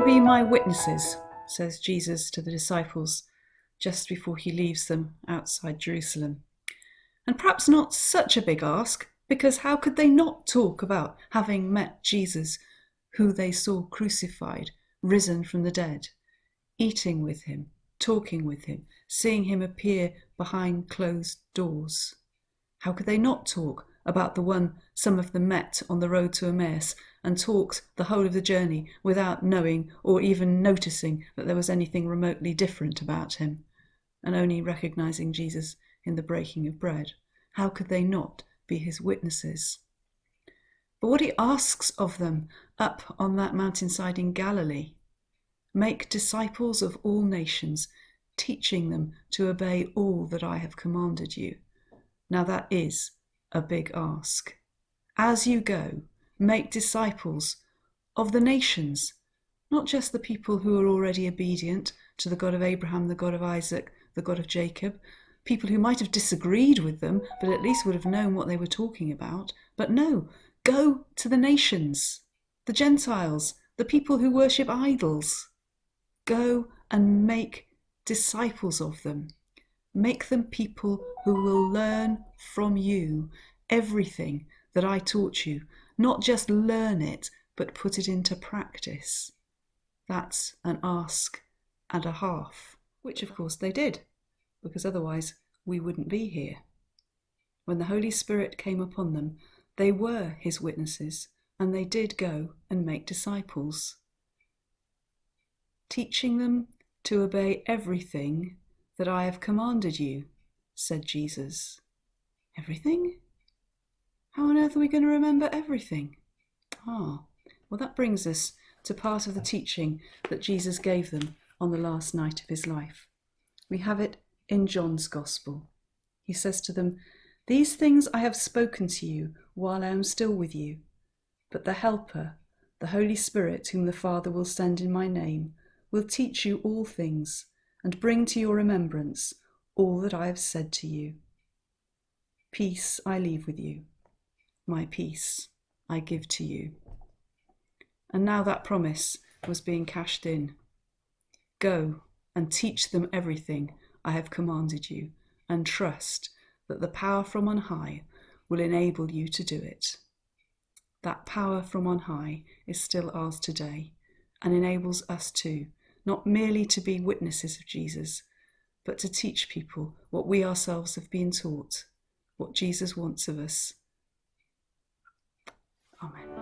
will be my witnesses, says Jesus to the disciples just before he leaves them outside Jerusalem. And perhaps not such a big ask, because how could they not talk about having met Jesus, who they saw crucified, risen from the dead, eating with him, talking with him, seeing him appear behind closed doors? How could they not talk about the one some of them met on the road to Emmaus and talked the whole of the journey without knowing or even noticing that there was anything remotely different about him, and only recognising Jesus in the breaking of bread? How could they not be his witnesses? But what he asks of them up on that mountainside in Galilee, make disciples of all nations, teaching them to obey all that I have commanded you. Now that is a big ask. As you go, make disciples of the nations, not just the people who are already obedient to the God of Abraham, the God of Isaac, the God of Jacob, people who might have disagreed with them, but at least would have known what they were talking about. But no, go to the nations, the Gentiles, the people who worship idols. Go and make disciples of them. Make them people who will learn from you everything that I taught you. Not just learn it, but put it into practice. That's an ask and a half, which of course they did, because otherwise we wouldn't be here. When the Holy Spirit came upon them, they were his witnesses, and they did go and make disciples, teaching them to obey everything that I have commanded you, said Jesus. Everything? How on earth are we going to remember everything? Well, that brings us to part of the teaching that Jesus gave them on the last night of his life. We have it in John's Gospel. He says to them, "These things I have spoken to you while I am still with you. But the Helper, the Holy Spirit, whom the Father will send in my name, will teach you all things and bring to your remembrance all that I have said to you. Peace I leave with you. My peace I give to you." And now that promise was being cashed in. Go and teach them everything I have commanded you, and trust that the power from on high will enable you to do it. That power from on high is still ours today and enables us too, not merely to be witnesses of Jesus, but to teach people what we ourselves have been taught, what Jesus wants of us. Amen.